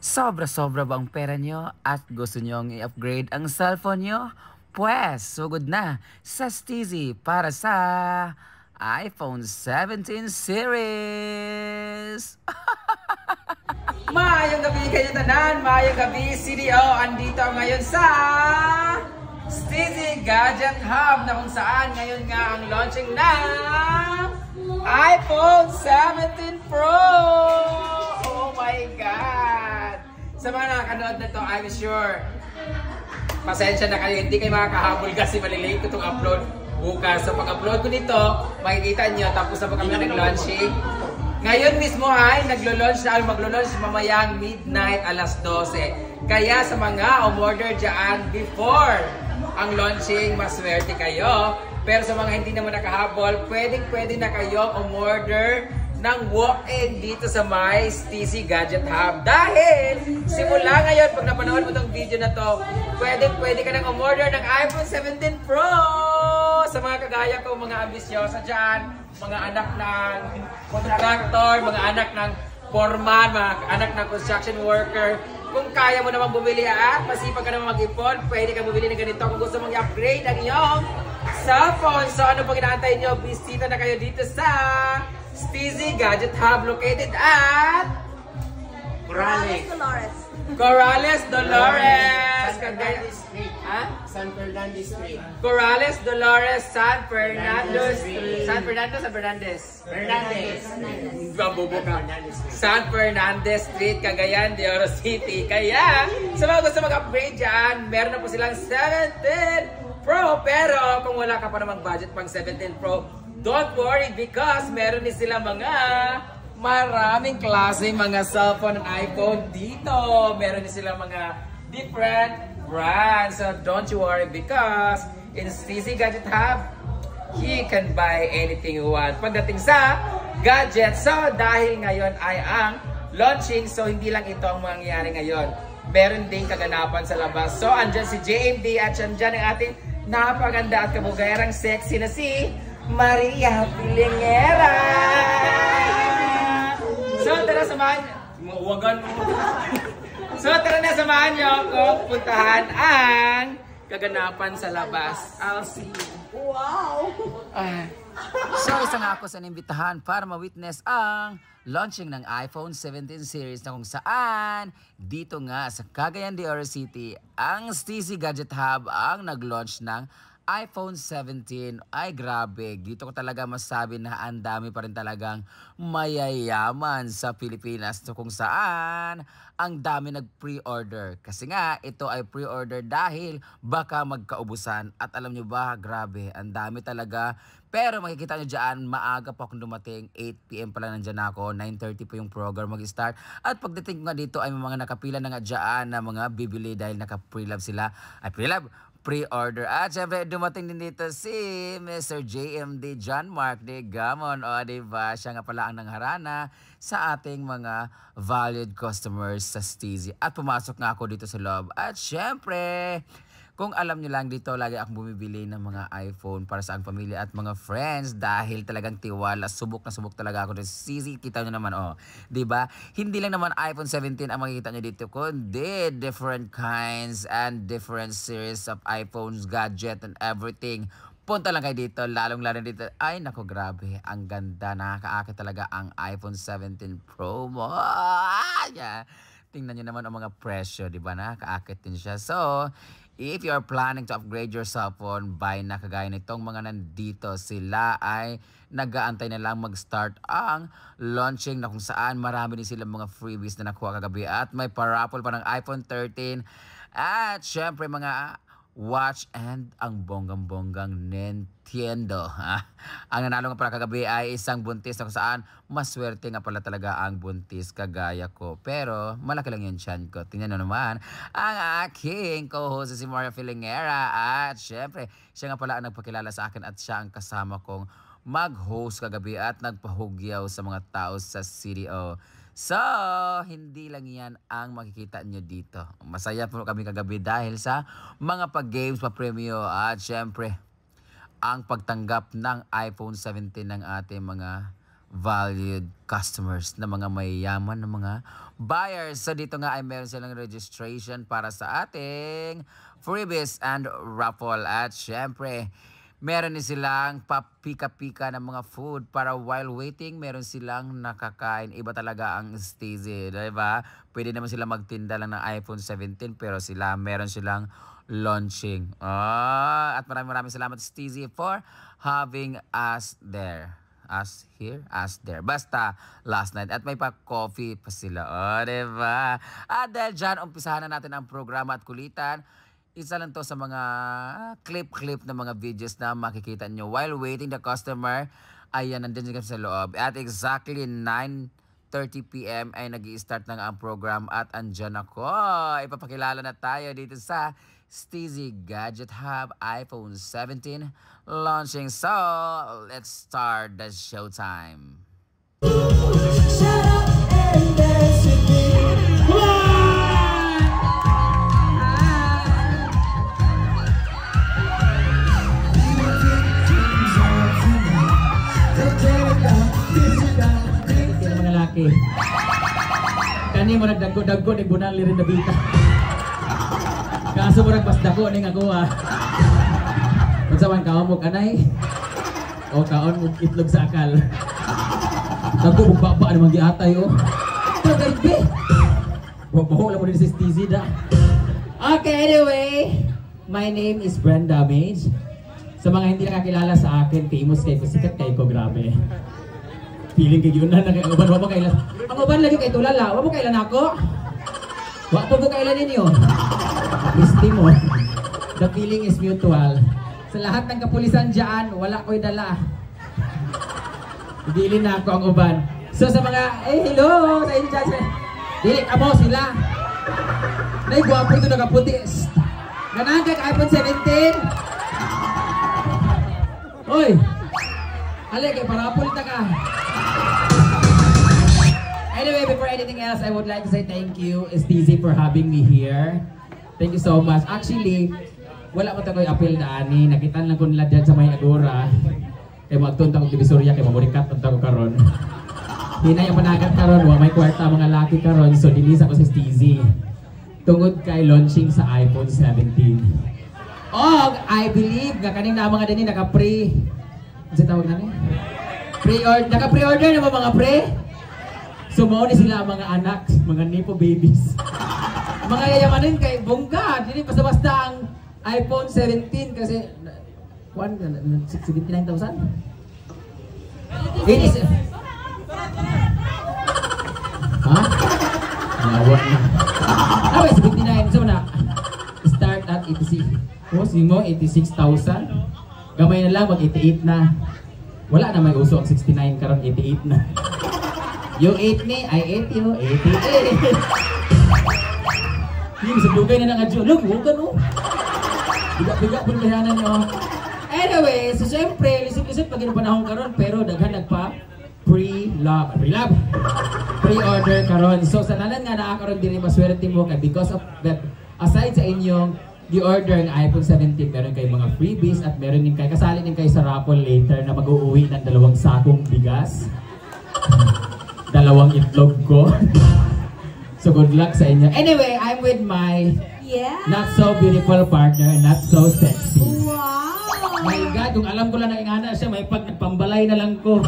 Sobra-sobra ba ang pera nyo at gusto nyong i-upgrade ang cellphone nyo? Pwes, sugod na sa Steezy para sa iPhone 17 series. Maayong gabi kayo tanan, maayong gabi CDO. Andito ngayon sa Steezy Gadget Hub na kung saan ngayon nga ang launching ng iPhone 17 Pro. Oh my God! Sa mga nakakanood na to, I'm sure pasensya na kayo, hindi kayo makakahabol kasi malilate ko itong upload bukas. So pag-upload ko nito, makikita nyo tapos na kami nag-launching. Ngayon mismo ay maglo-launch mamayang midnight alas 12. Kaya sa mga umorder dyan before ang launching, maswerte kayo. Pero sa mga hindi naman nakahabol, pwede na kayo umorder ng walk-in dito sa my Steezy Gadget Hub. Dahil simula ngayon, pag napanood mo itong video na to, pwede ka nang umorder ng iPhone 17 Pro! Sa mga kagaya ko, mga ambisyosa dyan, mga anak ng contractor, mga anak ng foreman, mga anak ng construction worker. Kung kaya mo naman bumili at masipag ka naman mag-ipon, pwede ka bumili ng ganito kung gusto mong i-upgrade ang iyong cellphone. So ano pag inaantay nyo? Bisita na kayo dito sa Steezy Gadget Hub located at Corrales Dolores. San Fernando Street. Corrales Dolores, San Fernando Street. San Fernando, San Fernandez. San Fernandez Street, Cagayan de Oro City. Kaya, sa mga gusto mag-upgrade dyan, meron na po silang 17 Pro. Pero, kung wala ka pa namang budget pang 17 Pro, don't worry because meron din sila mga maraming klase mga cellphone and iPhone dito. Meron din sila mga different brands. So don't you worry because in Steezy Gadget Hub, you can buy anything you want. Pagdating sa gadget, so dahil ngayon ay ang launching, so hindi lang ito ang mangyayari ngayon. Meron ding kaganapan sa labas. So andyan si JMD at andyan ang ating napaganda at kabugayrang sexy na si Maria Pilingera. So tara samahan So tara na samahan niyo ako puntahan ang kaganapan sa labas. I'll see you. Wow! So isa nga ako sa inimbitahan para ma-witness ang launching ng iPhone 17 series na kung saan dito nga sa Cagayan de Oro City ang Steezy Gadget Hub ang nag-launch ng iPhone 17. Ay grabe, dito ko talaga masabi na ang dami pa rin talagang mayayaman sa Pilipinas. So kung saan ang dami nag-pre-order. Kasi nga ito ay pre-order dahil baka magkaubusan. At alam nyo ba, grabe, ang dami talaga. Pero makikita nyo dyan, maaga pa akong dumating. 8 PM pa lang nandyan ako. 9:30 po yung program mag-start. At pagdating ko nga dito ay may mga nakapila na nga dyan na mga bibili dahil naka-pre-love sila. Ay pre-order. At syempre, dumating din dito si Mr. JMD John Mark de Gamon. O, diba? Siya nga pala ang nangharana sa ating mga valued customers sa Steezy. At pumasok nga ako dito sa loob. At syempre, kung alam nyo lang dito, lagi akong bumibili ng mga iPhone para sa aking pamilya at mga friends dahil talagang tiwala. Subok na subok talaga ako dito sa Steezy. Kita nyo naman, oh. Diba? Hindi lang naman iPhone 17 ang makikita nyo dito, kundi different kinds and different series of iPhones, gadget, and everything. Punta lang kayo dito, lalong-lalo dito. Ay, nako, grabe. Ang ganda. Nakakaakit talaga ang iPhone 17 Pro mo. Yeah. Tingnan nyo naman ang mga presyo, di ba? Nakakaakit din siya. So, if you are planning to upgrade your cellphone, buy na kagaya nitong mga nandito. Sila ay nag-aantay na lang mag-start ang launching na kung saan marami din silang mga freebies na nakuha kagabi. At may paraffle pa ng iPhone 13. At syempre mga watch and ang bonggang-bonggang Nintendo. Ang nanalo nga pala kagabi ay isang buntis na kung saan maswerte nga pala talaga ang buntis kagaya ko. Pero malaki lang yung tiyan ko. Tingnan nyo naman ang aking co-host si Maria Filingera. At syempre, siya nga pala ang nagpakilala sa akin at siya ang kasama kong mag-host kagabi at nagpahugyaw sa mga tao sa CDO. So, hindi lang yan ang makikita nyo dito. Masaya po kami kagabi dahil sa mga pag-games, pa-premyo at syempre, ang pagtanggap ng iPhone 17 ng ating mga valued customers na mga mayayaman na mga buyers. So dito nga ay meron silang registration para sa ating freebies and raffle. At syempre, meron din silang papika-pika ng mga food para while waiting, meron silang nakakain. Iba talaga ang Steezy, diba? Pwede naman sila magtinda lang ng iPhone 17 pero meron silang launching. At maraming salamat Steezy for having us there. Us here, us there. Basta last night. At may pa-coffee pa sila. Diba? At dahil dyan, umpisahan na natin ang programa at kulitan. Isa lang to sa mga clip na mga videos na makikita nyo. While waiting the customer, ayan, nandun siya sa loob. At exactly 9:30 PM ay nag-i-start na nga ang program at andyan ako. Ipapakilala na tayo dito sa Steezy Gadget Hub iPhone 17 launching. So, let's start the showtime. Shut up and dance with me. Come on! Kaya mga laki. Kani mo nagdago-dago ni bunal rin na bita. Kaso mo nagpasdako ni nga kuha. Magsaman kaon mo kanay. O kaon mo itlog sa akal. Dago baba naman giatay o. Pero gabi. Babaho lang mo din sa Steezy da. Okay, anyway. My name is Brenda Mage. Sa mga hindi nakakilala sa akin, famous kay ko, sikat kay ko, grabe. Feeling kay yun na, ang uban, wala mo kailan. Ang uban lagi kay tulala, wala mo kailan ako? Wala po ko kailan ninyo. Misti mo. The feeling is mutual. Sa lahat ng kapulisan dyan, wala ko'y dala. Dili na ako ang uban. So sa mga, hello! Sa inyo dyan, dili ka mo sila. Nay, guwapo ito nakaputi. Ganang kag iPhone 17. Hoy! Hali, kay parapol na ka. Anyway, before anything else, I would like to say thank you, Steezy, for having me here. Thank you so much. Actually, wala mo tayo appeal na ani. Nakitan lang ko nila dyan sa may Agora. Kaya magtunta kong Divisoria, kaya mamurikat punta ko karon. Hinay ang panagat karon, may kwarta mga laki karon, so dinis ako sa Steezy. Tungod kay launching sa iPhone 17. Oh, I believe nga kaning na mga dini naka-pre. Ano tawag na ni? Pre-order, naka-pre-order na ba mga pre? Sumaw ni sila mga anak, mga nipo babies. Mga yayamanin kay bongga, hindi basta-basta ang iPhone 17 kasi 79,000? 87. Ha? Nawa na. Ah, 79. So na, start at 86. Kasi mo, 86,000. Gamay na lang, mag-88 na. Wala na may uso ang 69, karon 88 na. Yung 8 ni, ay 80 o, 88. Hindi, sa lugay na nga dyan. Look, huwag no. Biga-biga po nahihanan nyo. Anyway, so syempre, lisip-lisip pag panahon karon pero daghan nagpa pre-order karon. So sa nanan nga nakakaroon din maswerte mo kay because of that, aside sa inyong i-order ng iPhone 17, meron kay mga freebies at meron din kay kasali din kay sa raffle later na mag-uuwi ng 2 sakong bigas. 2 itlog ko. So good luck sa inyo. Anyway, I'm with my not so beautiful partner, not so sexy. Wow! My God, kung alam ko lang na ingana siya, may pag nagpambalay na lang ko.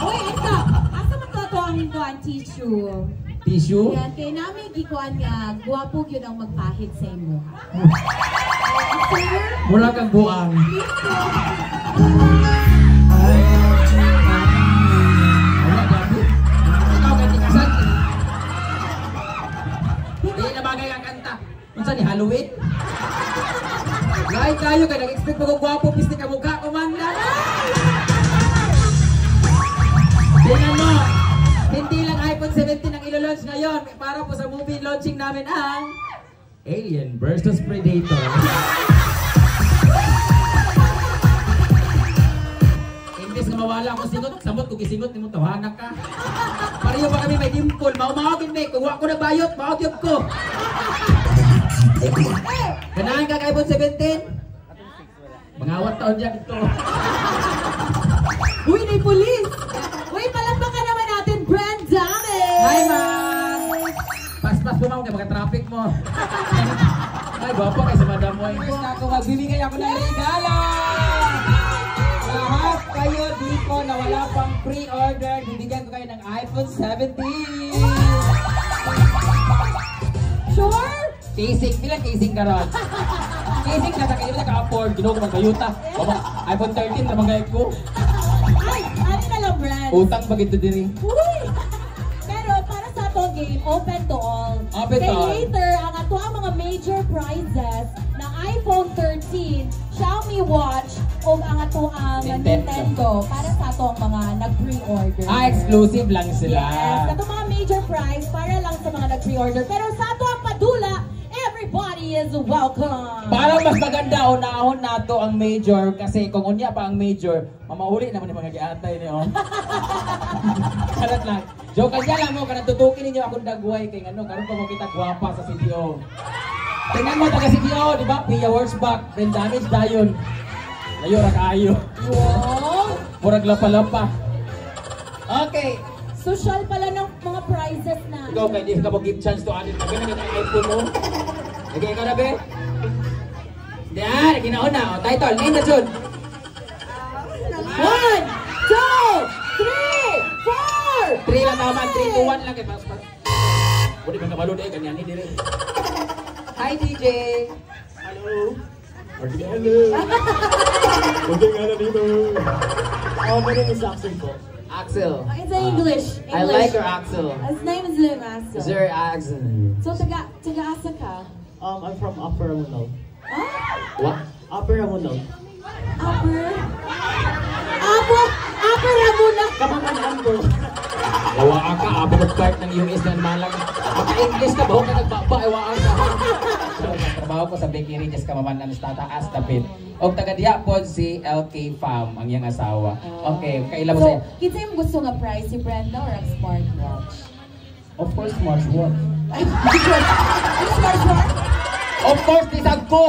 Uy, ito! Asa man to ang kuan tissue? Tissue? Yan, kaya namin gikuan nga, guwapo yun ang magpahit sa imo. Sir? Mula kang buang. Wala, gabi. Ikaw, katikasan. Hindi na bagay ang kanta. Kung saan ni Halloween? Lahat kayo, kaya nag-expect mo kung guwapo, pistik ang mukha, kumanda. Tingnan mo, hindi lang iPhone 17 ang ilo-launch ngayon. Para po sa movie launching namin ang Alien vs Predator. Imbes na mawala ako singot, samot kung isingot, ni mo tawanak ka. Pareho pa kami may dimple, maumawagin na eh. Kung wako na bayot, mawagin ko. Ganahan ka kay iPhone 17? Mga 1 taon dyan ito. Uy, may pulis! Uy, palambak Taas po mga mga traffic mo. Ay, guwapo kayo sa madam mo. First na ako, magbibigay ako ng regalo! Lahat kayo dito na wala pang pre-order, bibigyan ko kayo ng iPhone 17! Sure? Casing, bilang casing ka ron. Casing na sa kayo naka-afford, ginawa ko magkayuta. iPhone 13 naman gayag ko. Ay, ano na lang brand? Utang ba gito diri? Uy! Pero para sa itong game, open to all. Open to all. Later, ang ato ang mga major prizes na iPhone 13, Xiaomi Watch, o ang ato ang Nintendo para sa ato ang mga nag-pre-order. Exclusive lang sila. Yes, ato mga major prize para lang sa mga nag-pre-order. Pero sa ato ang padula, everybody is welcome. Parang mas maganda unahon nato ang major kasi kung unya pa ang major, mamahuli naman yung mga giatay niyo. Salat lang. Joke kanya lang mo kanang tutukin ninyo akong dagway kay ano karon ko kita gwapa sa CDO. Tingnan mo taga CDO, di ba? Pia Horseback, brain damage dayon. Layo ra kaayo. Wow! Murag lapa-lapa. Okay. Social pala ng mga prizes na. Ikaw kay di ka mo give chance to anin na ganun ang iPhone mo. Okay ka na be? Diyan, ginaon na. O, title, name na Jun. 1, 2, 3, 4! 3 lang naman, 3 to 1 lang kay mas. Pwede ka kabalo dahil, ganyan ni dire. Hi DJ! Hello. Hello. Kunting ano dito. Oh, my name is Axel po. Axel. It's in English. I like your Axel. His name is Axel. Is there Axel? So, taga-asa ka? I'm from Upper Ramunal. Ah? What? Upper Ramunal. Upper Ramona. Kamangan bro. Ewa ka, abot ng part ng US na malang. Maka-English ka, bahong ka nagbaba, ewa ka. So, trabaho ko sa bakery, just kamaman sa tataas, tapit. O taga-diya po si LK Fam, ang iyang asawa. Okay, kailan mo So, sa'yo? kita yung gusto nga price, si Brenda or ang smartwatch? Of course, smartwatch. Ay, smartwatch? Of course, lisag ko!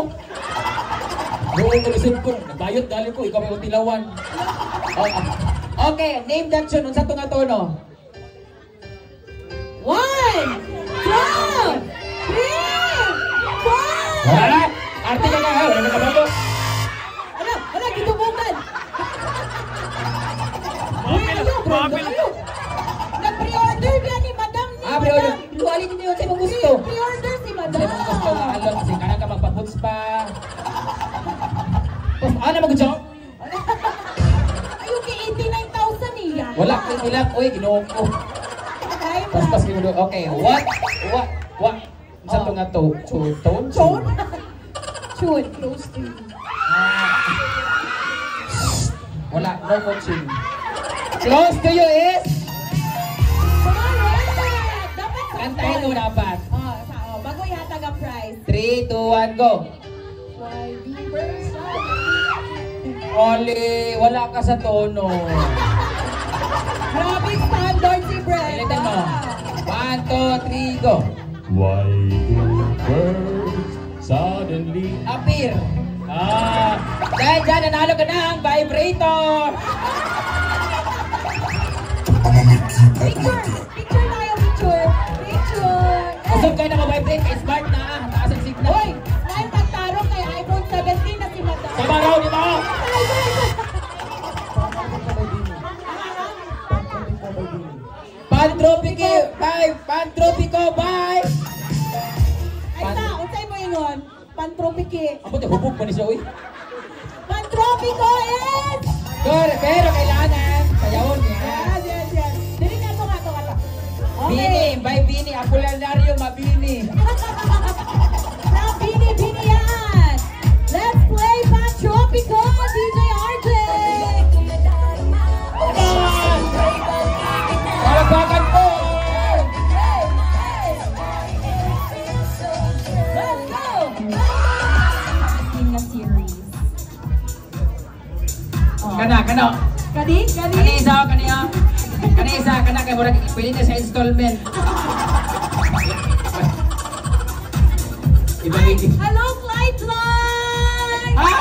Noong ko lisag ko, nabayot dali ko, ikaw may utilawan. Okay, name that tune, unsa to nga tono? 1, 2, 3, 4! Wala! Arte ka nga, wala ka ba to? Ano, gitubukan! Ayaw, Brenda, ayaw! Nag-pre-order yan ni Madam ni Ah, pre-order. Luwalin niyo sa mong gusto. Pre-order si Madam! Sa mong gusto nga alon, kasi kanang ka magpaputs pa. Oh, ano mag-jump? Ayaw kay 89,000 niya! Wala, ilang, uy, ginoong ko. Pas-pas kayo doon. Okay, what? Sa to nga to? Tone? Chon? Chon, close to you. Wala, no coaching. Close to you is? Dapat Kantahin mo dapat. bago ihatag ang prize. 3, 2, 1, go! Oli, wala ka sa tono. Grabe standard si Brenda. Pilitin mo. 1, 2, 3, go! Why do birds suddenly Appear. Dahil dyan, nanalo ka ng vibrator. Picture tayo, picture. Kusog kayo na ma-vibrate kay smart na. Taas ang signal. Hoy, dahil tagtarong kay iPhone 17 na si Madam. Sama raw, di ba? Pantropico, bye! Ay sa, unsay mo ingon? Pantropiki. Ako, hubog pa ni siya, uy. Pantropico is! Pero kailangan, sayawon niya. Yes. Dili ka to. Bini, Okay. by Bini, Apolinario, Mabini. Now, Bini yan. Let's play Pantropico, DJ RJ. Palagpagan po! Let's go! King series. Kana. Kani? Kani isa, kaya murag pwede na sa installment. Ibalik. Hello, Clyde Vlog! Hi!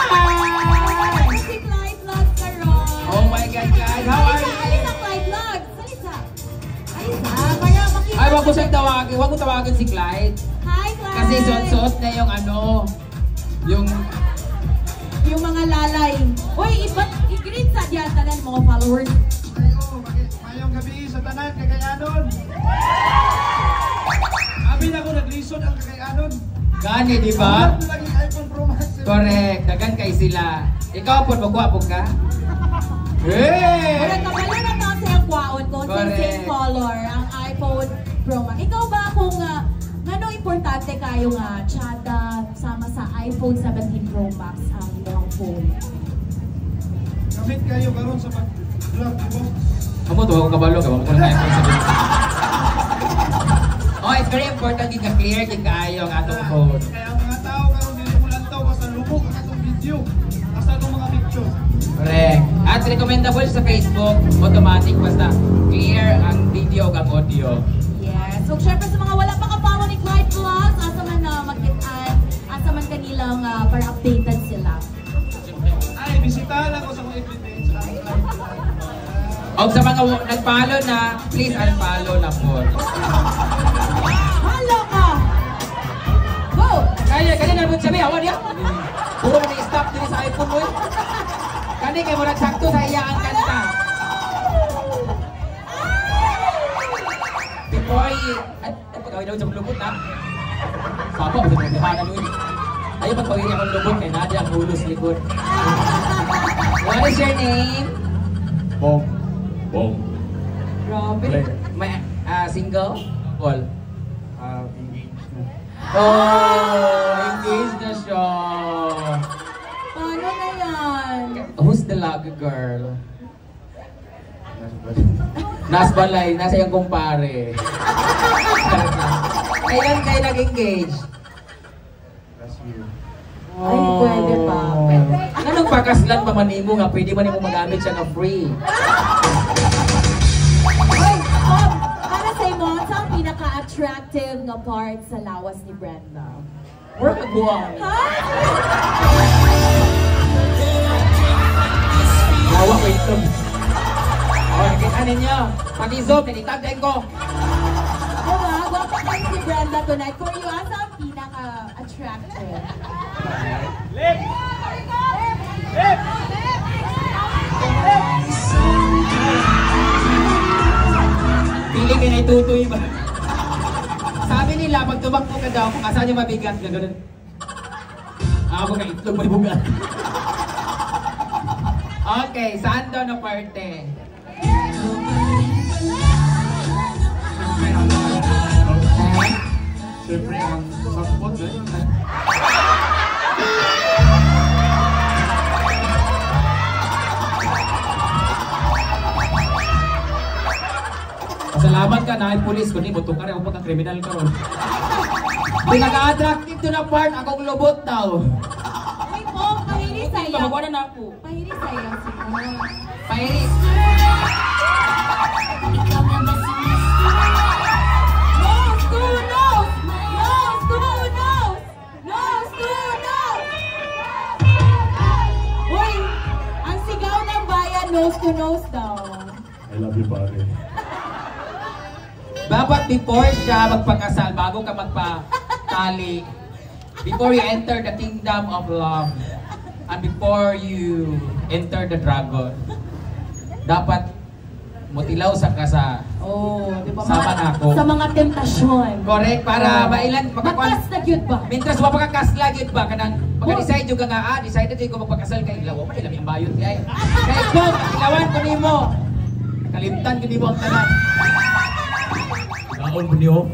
Si Clyde Vlog karon. Oh my God, guys, how are you? Alisa, Clyde Vlog. Salisa. Para makita Ay, wag mo siyang tawagin, huwag mo tawagin si Clyde. Hi, Clyde! Kasi suot-suot na yung yung mga lalay. Uy, i-greet sa diyan tanan mga followers. Mayong gabi sa tanan, Cagayanon. Abi na ko naglisod ang Cagayanon. Gani, di ba? Lagi iPhone Pro Max. Correct, dagan kay sila. Ikaw po, magwapo ka? Hey! Wala kabalo na to sa yung kwaon ko. Correct. Same color, ang iPhone Pro Max. Ikaw ba kung ano importante kayo nga tsada sama sa iPhone 17 Pro Max ang inyong phone? Gamit kayo karon sa pag-vlog ko. Kamu tuwa ko kabalo ka, wala na iPhone 17. Oh, it's very important yung ka-clear yung kaayo ang atong phone. Kaya ang mga tao karon dili mo lang taw basta lubog ang atong video. Basta atong mga picture. Correct. At recommendable sa Facebook, automatic basta clear ang video ang audio. Yes. So, syempre sa mga wala pa kapawa ni Clyde Vlogs, asa man na magkitaan, asa man kanilang para updated sila. Ay, bisitahan ako sa mga evidence. O sa mga nag-follow na, please unfollow na po. Hello ka! Go! Kaya na mo sabi, awan niya. Puro na i-stop din sa iPhone mo. Kani kayo mo nagsakto sa iyang kanta. Before at pagkawin daw sa lubot na. Sapa, sa pagkahanan mo yun. Ayaw magpawin akong lubot kay Nadia ang hulos likod. What is your name? Bong. Bong. Grabe. May single? All. Engaged na. Oh, engaged na siya. Paano na yan? Who's the lucky girl? Nasbalay, nasa yung kumpare. Kailan kayo nag-engage? Last year. Ay, pwede pa. Anong pakaslan pa manimo nga pwede man mo magamit siya na free? Ay, Tom, para sa imo, sa pinaka-attractive na part sa lawas ni Brenda? Work a buwan. Ha? Hawa ko ito. O, nakita ninyo. Pag-i-zoom, nilitagdain ko. Diba? Gwapa kayo si Brenda tonight. For you, asa ang pinaka-attractive? Lip! Lip! Piling ka na itutoy ba? Sabi nila, pag tumakbo ka daw, kung asan yung mabigat ka, ganun. Ako na itlog may bugat. Okay, saan daw na parte? Siyempre ang sampot eh. Salamat ka na, pulis ko ni mo ka rin, huwag kang kriminal ka ron. Pinaka-attractive to na part, akong lubot daw. Uy, Pong, pahiri sa'yo. Pagkuha na ako. Pahiri sa'yo. Pairis. Nose to nose! Nose to nose! Nose to nose! Uy, ang sigaw ng bayan, nose to nose daw. I love you, pare. Dapat before siya magpakasal, bago ka magpatali, before you enter the kingdom of love, and before you enter the dragon, dapat mutilaw sa kasa. Oh, di ba? Sama na ako. Sa mga temptasyon. Correct, para mailan, Bakas na cute ba? Mintras wa pagkakasla gyud ba kanang pagka-decide jud ka nga decided jud ko magpakasal kay ilaw man ilang yung bayot kay. Kay ko ilawan ko nimo. Kalimtan ko nimo ang tanan. Kaon ko niyo.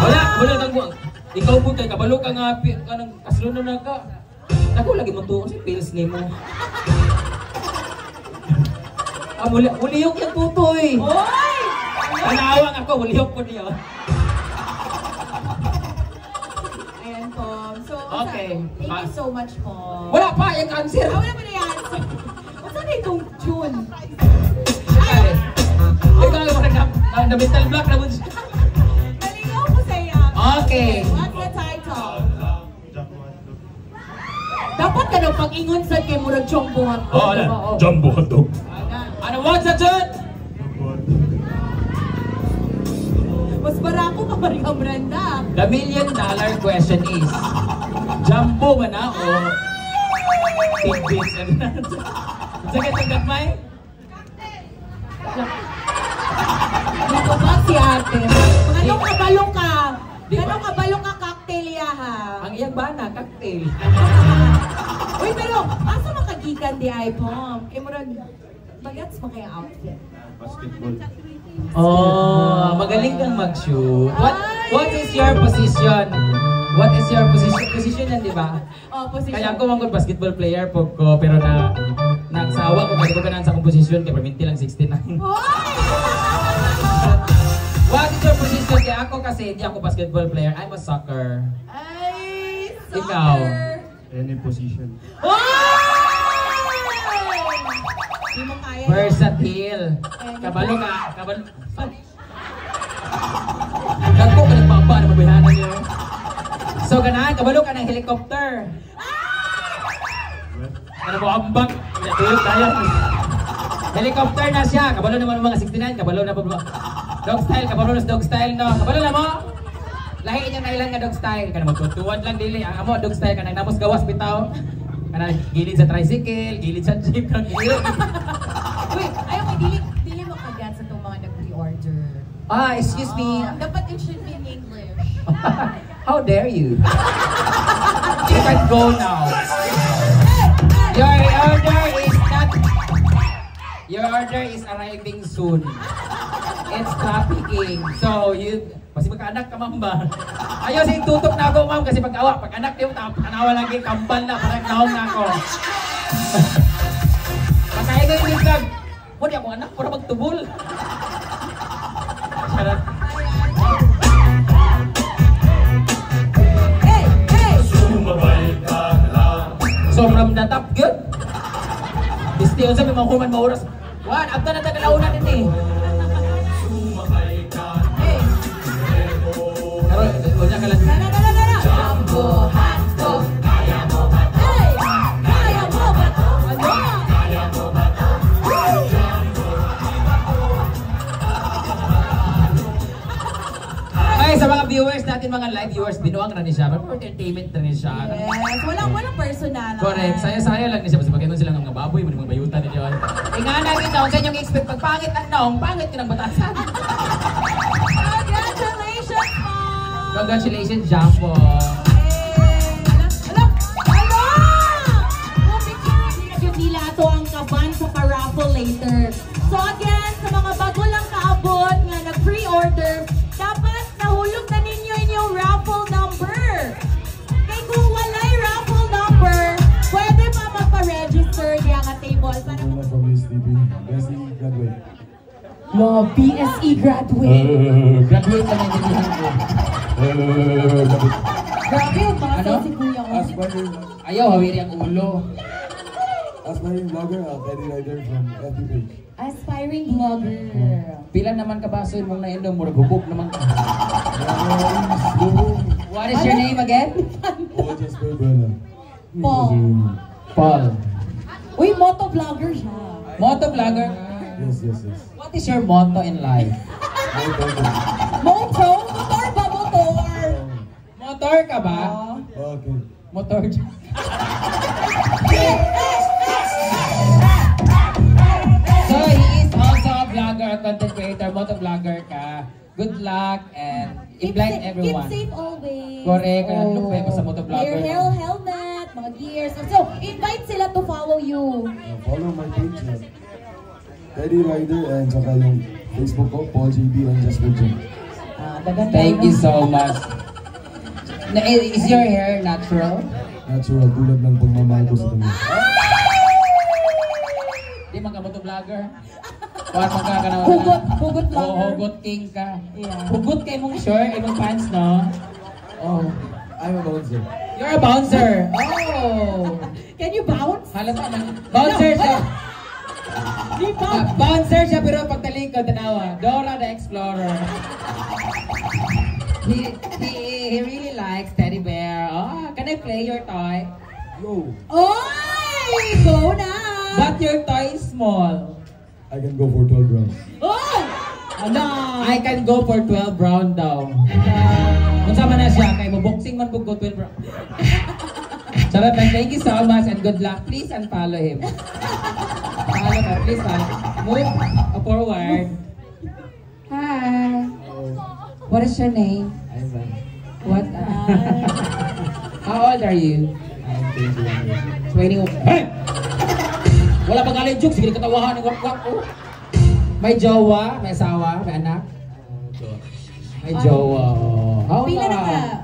Wala kang ikaw po kay kabalo ka nga kanang kaslunon na ka. Ako lagi mo tuon si pills nimo. Muliyok yung tutoy. Oy! Panawang ako, muliyok ko niyo. Ayan, Tom. So, Okay. thank you so much, Tom. Wala pa yung cancer. Wala mo na yan. What's na itong tune? Ikaw lang parang na mental block na mo. Naligaw ko sa'yo. Okay. What's the title? Dapat ka nang pag-ingon sa kay murag chombo nga. Oh, ala. Jumbo hotdog. Ano what's that, Jud? Mas barako ka pa rin ang Brenda. The $1,000,000 question is, jumbo man na o tidbits? Sakit ang gagmay? Dito ba si ate? Anong kabalo ka? Anong kabalo ka cocktail yaha? Ang iyang bana, cocktail. Uy, pero asa makagikan di iPhone? Kaya murag, bagats mo kaya outfit. Basketball. Oh, magaling kang mag-shoot. What is your position? What is your position? Position yan, di ba? Oh, position. Kaya ako mga basketball player po ko, pero nagsawa ko kasi ko ganaan sa composition, kaya perminti lang 69. What is your position? Kaya ako kasi hindi ako basketball player, I'm a soccer. Ay, soccer. Ikaw? Any position. Di mo kaya. Versatile. Kabalo ka. Kabalo. Gagko ka nagpapa na mabihanan niyo. So ganahan, kabalo ka ng helicopter. Ano mo ambak? Tuyok tayo. Helicopter na siya. Kabalo naman ng mga 69. Kabalo na po. Dog style. Kabalo na dog style no. Kabalo na mo. Lahi inyong nailan nga dog style. Kana magtutuwad lang dili. Ang amo dog style kanang namos gawas bitaw. Kana gilid sa tricycle, gilid sa jeep kang gilid. Uy, ayaw kay dili mo kagat sa itong mga nag-pre-order. Ah, excuse me. Dapat it should be in English. How dare you? You can go now. Your order is arriving soon. It's trafficking. So you kasi magkaanak ka ma'am ba? Ayaw sing tutok na ako ma'am kasi pag-awa, pag-anak niyo tanawa lagi kambal na parang naong na ako. Masaya ko yung vlog. Mo di ako anak para magtubol. Charot. Hey! So from the top, good. Disti unsa may mga human mauras. Wan, abta na tagalaunan din eh. Karon, unya ka lang. Jumbo hands go. Kaya mo ba? Hey! Kaya mo ba? Ano? Kaya mo ba? Ay, sa mga viewers natin, mga live viewers, binuang na ni siya. Pero entertainment na ni siya. Yes, walang personal. Correct. Saya-saya lang ni siya. Kasi pagkailan sila ng mga baboy, mga bayutan niyo. Nga namin naong sa inyong expect, pag pangit ang naong, pangit ka ng batasan. Congratulations, Mom! Congratulations, Jumbo. Nila ito ang kaban sa pa-raffle later. So again, sa mga bago lang kaabot nga nag-pre-order, dapat nahulog na ninyo inyong raffle number. Kaya kung walay raffle number, pwede pa magpa-register niya nga table para Una from USTP. BSE graduate. no, BSE graduate. Graduate na ng ko. Grabe yung bata Ano? si Kuya ko. Aspiring, Ayaw, hawiri ang ulo. aspiring vlogger, Teddy Rider from FB page. Aspiring vlogger. Pila naman kabasoy mong nainom, murag hubog naman ka. What is your name again? Oh, Jasper Buena. Paul. Paul. Uy, moto vlogger siya. Moto vlogger. Yes. What is your motto in life? Moto? Motor ba? Motor? Motor ka ba? Okay. Motor. So he is also a vlogger, a content creator, moto vlogger ka. Good luck and invite everyone. Keep safe always. Correct. Look pa ko sa moto vlogger. Hair, helmet, mga gears. So, invite sila to follow you. Follow my page na Teddy Rider and saka yung Facebook ko, Paul JB and Jasper Jim. Thank you so much. Is your hair natural? Natural, tulad ng pagmamahal ko sa kanya. Di man ka moto vlogger? Kuha man ka na. Hugot vlogger. Oo, hugot king ka. Yeah. Hugot kay mong shirt, imong pants, no? Oh. I'm a bouncer. You're a bouncer. Oh. Can you bounce? Halata na. Bouncer siya. Di ba? Bouncer siya pero pagtalikod tanawa. Dora the Explorer. He really likes teddy bear. Oh, can I play your toy? No, Oy! Go na! But your toy is small. I can go for 12 rounds. Oh! Ano? I can go for 12 round daw. Kung sama na siya, kay mo boxing man po go 12 round. Charot lang, thank you so much and good luck. Please unfollow him. Follow ka, please follow. Move forward. Hi. What is your name? Ivan. What? How old are you? I'm 21. Hey! Wala pang galing joke, sige katawahan ng wak-wak. Oh. May jowa, may asawa, may anak. May jowa. How Pila na ka?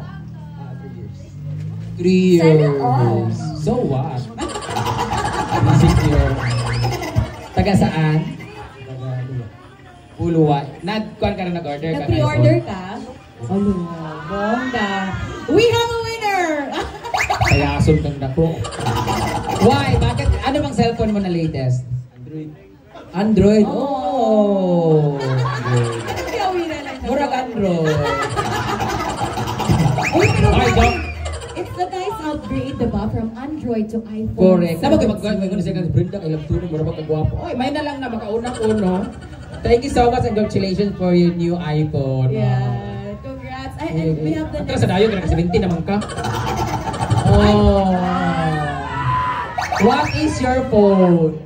3 years. Sana all. So what? 6 years. Taga saan? Uluwa. Nag-kuhan ka na nag-order ka? Nag-pre-order ka? Ano? Bongga. We have a winner! Kaya asun kang dako. Why? Bakit? Ano bang cellphone mo na latest? Android. Android? Oh! Kaya winner lang. Murag Android. Uy, pero Ay, bakit? go. It's the nice upgrade, diba? From Android to iPhone. Correct. Dapat kayo mag-gawin. May siya kasi Brenda, kailang tunong, mura magkagwapo. Oy, may na lang na makaunang-uno. Thank you so much and congratulations for your new iPhone. Yeah. Congrats. And we have the At sa dayo, kaya 17 naman ka. Oh. What is your phone?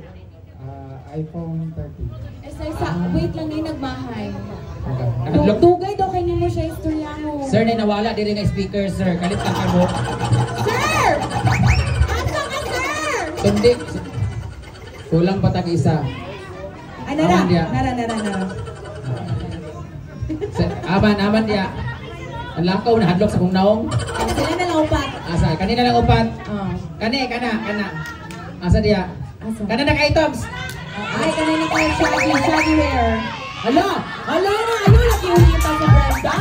iPhone 13. Wait lang na yung nagmahay. Nakadlock. Tugay daw kayo mo siya istorya mo. Sir, na nawala din nga speaker, sir. Kalit lang ka mo. Sir! Asa ka, sir? Kundi. Kulang pa tag isa. Ay, nara. Aman dia. Nara. Aman dia. Ang lakaw na hadlok sa kong naong. Sila na lang upat. Asa, kanina lang upat. Oh. Kana. Asa dia? Asa? Kana na ka items. Ay, kanina kayo shaggy hair. Hala na, laki ulita sa Brenda.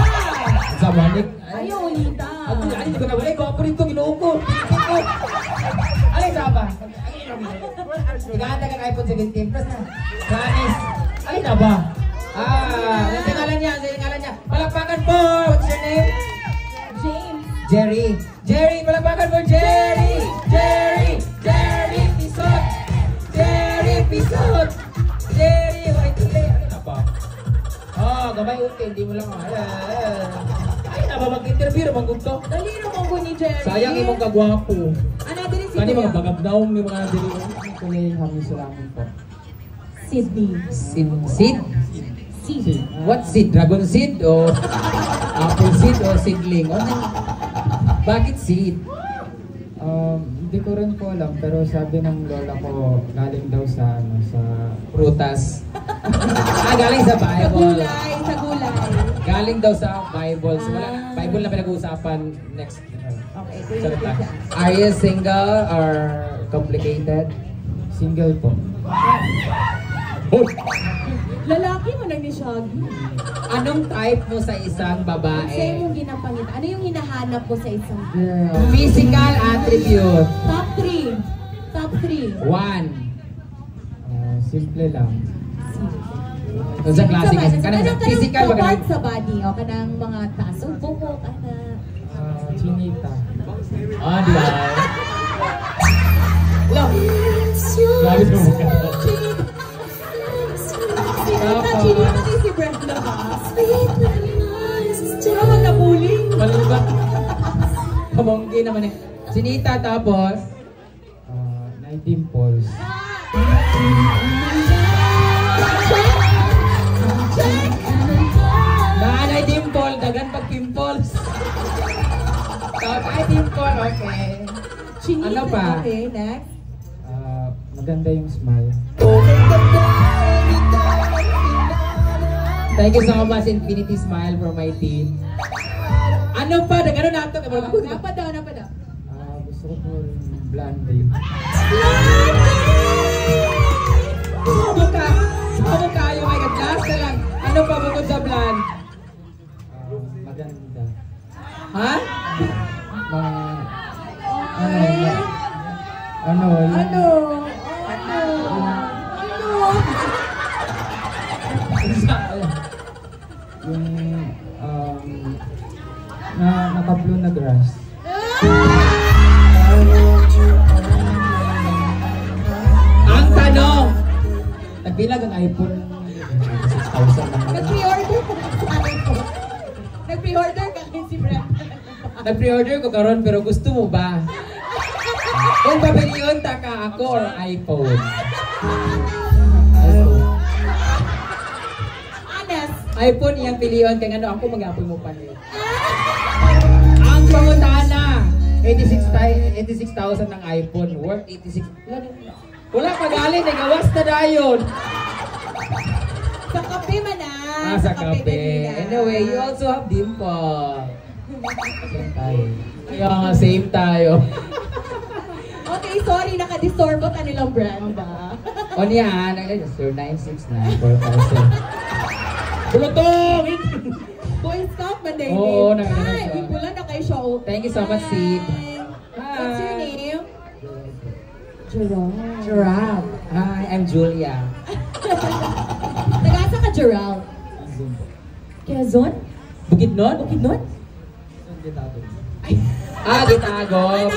Sa balik. Ayaw ulita. Ay, di ko na balik. Ako rin ito, ginuo ko. Alay, saba. Ganda ka iPhone 17 Plus na. Promise. Alay na ba? Ang tingalan niya. Palakpakan po. What's your name? James. Jerry, palakpakan po, Jerry. Pisot. Jerry, wait tuloy. Ano na ba? Gamay uti, hindi mo lang ay, na ba mag-interview naman gusto? Dali naman ko ni Jerry. Sayang imong kagwapo. Ano din si Kani mga Kuya? bagabdaong may mga dili. Ito na yung hangin sa lamin po. Sydney. Seed? What seed? Dragon seed o apple seed o seedling? Bakit seed? Hindi ko rin po alam, pero sabi ng lola ko, galing daw sa Prutas. Galing sa Bible. Sa gulay. Galing daw sa Bible. So, Bible na pinag-uusapan next. Okay, Charot lang. Are you single or complicated? single po. Lalaki mo lang ni Shaggy. Anong type mo sa isang Sa'yo babae? mong ginapangit. Ano yung hinahanap mo sa isang Physical attribute. Top 3. Top 3. 1. Simple lang. Kung sa klase kasi, kanang physical ba Kanang kanang? sa body. O kanang mga tasong buhok. Chinita. Di ba? Grabe naman ka. Chinita si Brenda ba? Naman na bullying. Malubat. Kamonggi naman eh. Sinita tapos. Night Dimples. Nanay dimple, dagan pag pimples. Ay, dimple, okay. Chinita. Ano pa? Okay, next. Maganda yung smile. Thank you so much, Infinity Smile for my team. Ano pa? Nagano na ito? Napa daw. Gusto ko po blondie. Ano kayo? My God, last na lang. Ano pa bukod sa blonde? Maganda. Ha? Yung naka-blue na grass. Ang tanong, nagbilag ang iPhone 6,000 lang. Nag-pre-order ka. Nag-pre-order ko karon pero gusto mo ba? Kung papiliyon ta ka ako or iPhone? Honest. iPhone iyang piliyon kay ano ako mag-apoy mo pa niyo. Ang pangutana 86,000 ng iPhone worth 86. Wala pa galing nagawas na dayon. Sa kape man ah. Sa kape. kanina. Anyway, you also have dimple. Same tayo. Kaya nga, same tayo. Okay, sorry, nakadistorbo ta nilang brand ba? O niya, nag-register 969-4000. Bulutong! Boy Scout man din. Oo, nakita Hi, siya. we pula na kayo siya. Thank you so much, Sid. What's your Hi. name? Gerald. Gerald. Hi, I'm Julia. Tagasa ka, Gerald? Quezon? Bukidnon? Bukidnon? Ah, Gitagog.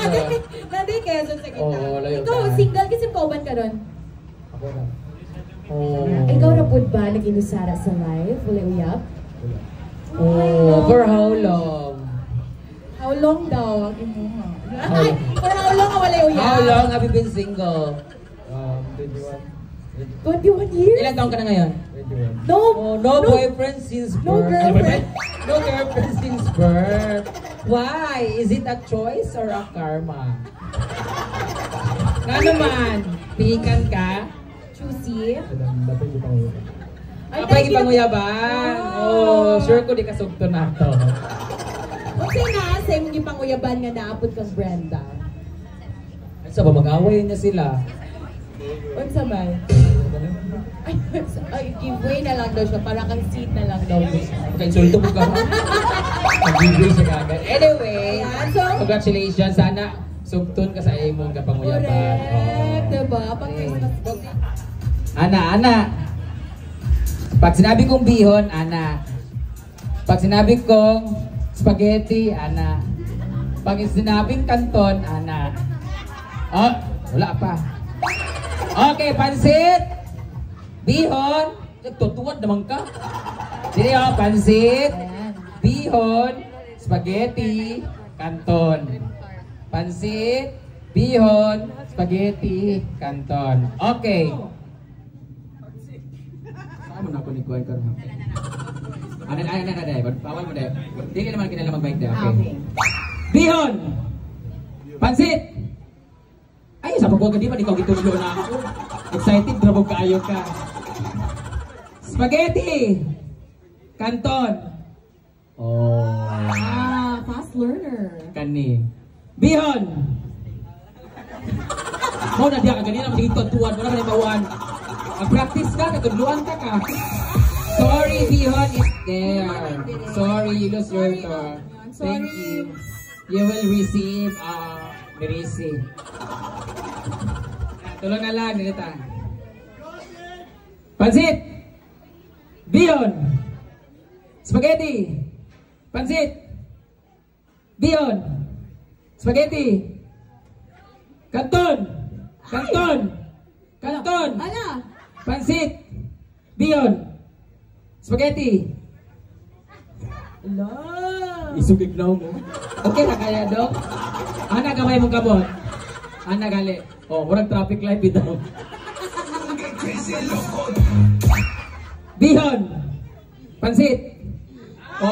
Nadi Quezon sa kita. Oo, layo Ikaw, ka. single kasi kauban ka ron. Ako na. Oh. Ikaw na po ba nag-inusara sa live? Wala uyab? Oh, for how long? How long daw ang imuha? Ay, for how long ka wala uyab? How long have you been single? 21 years? Ilang taon ka na ngayon? No, Oh, no boyfriend since No birth. girlfriend. No girlfriend since birth. Why? Is it a choice or a karma? Nga naman, pihikan ka? Choosy. Apay gipanguyaban. Oh, sure ko di kasugto na to. Okay na, sa imong gipanguyaban nga naapod kang Brenda. Sa ba mag-away niya sila? Unsa ba? Ay, giveaway na lang daw siya, para kang seat na lang daw siya. Okay, sulto mo ka. Mag-giveaway siya kagad. Anyway, Ayan, so, congratulations. Sana sugton ka sa imong kapanguyaban. correct, diba? Pag Mm. Christmas Ana. Pag sinabi kong bihon, Ana. Pag sinabi kong spaghetti, Ana. Pag sinabing kanton, Ana. Oh, wala pa. Okay, pansit. Bihon. Tutuwad naman ka. Sige, oh, pansit. Bihon. Spaghetti. Kanton. Pansit. Bihon. Spaghetti. Kanton. Okay. Saan mo na ako ni Kuan ka na? Ano, bawal mo dahil. Hindi naman kinala mag-bike dahil. Okay. Bihon! Pansit! Ay, sa pagwag di ba, ikaw gitulo na ako. Excited, drabog kaayo ka. Spaghetti! Kanton! Oh. fast learner. Kani. Bihon! Mau na diya ka ganina, magiging tuwan, wala ka na ibawan. Mag-practice ka, katudluan ka ka. Sorry, Bihon is there. Sorry, you lost your turn. Thank you. You will receive Merisi. Tulong na lang, nilita. Pansit! Bihon! Spaghetti! Pansit! Bihon! Spaghetti! Kanton! Kanton! Kanton! Ala! Pansit! Bihon! Spaghetti! Ala! Isugig na mo. Okay na kaya, Dok? Ana, gamay mong kamot. Ana, gali. Oh, murag traffic light bitaw. Bihon! Pansit! Oh!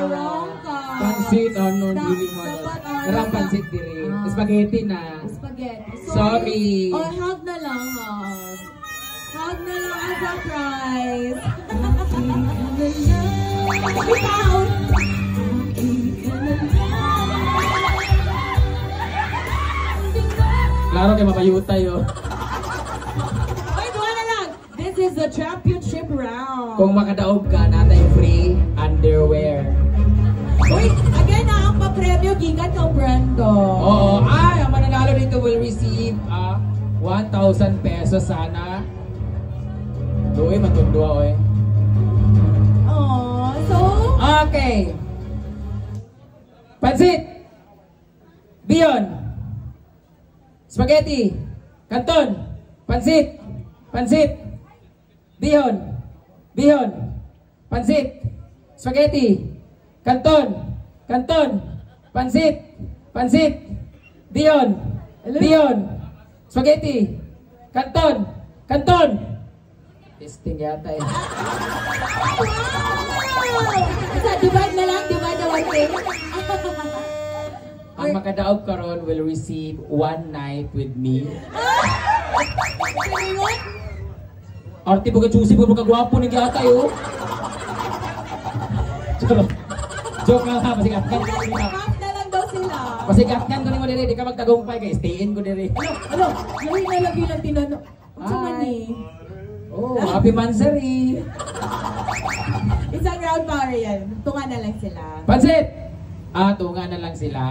Wrong ka. Pansit, ano, dili mo. Dapat, Narang pansit diri. Spaghetti na. Spaghetti. Sorry. Oh, hug na lang, hug. Hug na lang as a prize. Ikaw! Klaro kay mapayutay, oh. Ay, duha na lang. This is the championship round. Kung makadaog ka, natay free underwear. Uy, again na ang papremyo gikan kang Brando. Oo, ay, ang mananalo dito will receive 1,000 pesos sana. Doy, matundua, oy. Oh, so, Okay. Pansit. Bihon. Spaghetti. Kanton. Pansit. Pansit. Bihon. Bihon. Pansit. Spaghetti. Kanton. Kanton. Pansit. Pansit. Dion. Dion. Spaghetti. Kanton. Kanton. Testing yata eh. Isa, divide na lang, divide na one thing. Ang makadaog karon will receive one night with me. Arte po ka-choosy po ka-gwapo ni yata yun. Joke lang ha, masikatkan ko nila. Half na lang daw sila. Masikatkan ko nila diri, di ka magtagumpay kay stayin ko diri. Ano? Yung nalagay lang tinanong. Ang sumani. Oh, happy mansari. Isang round para yan. Tunga na lang sila. Pansit! Tunga na lang sila.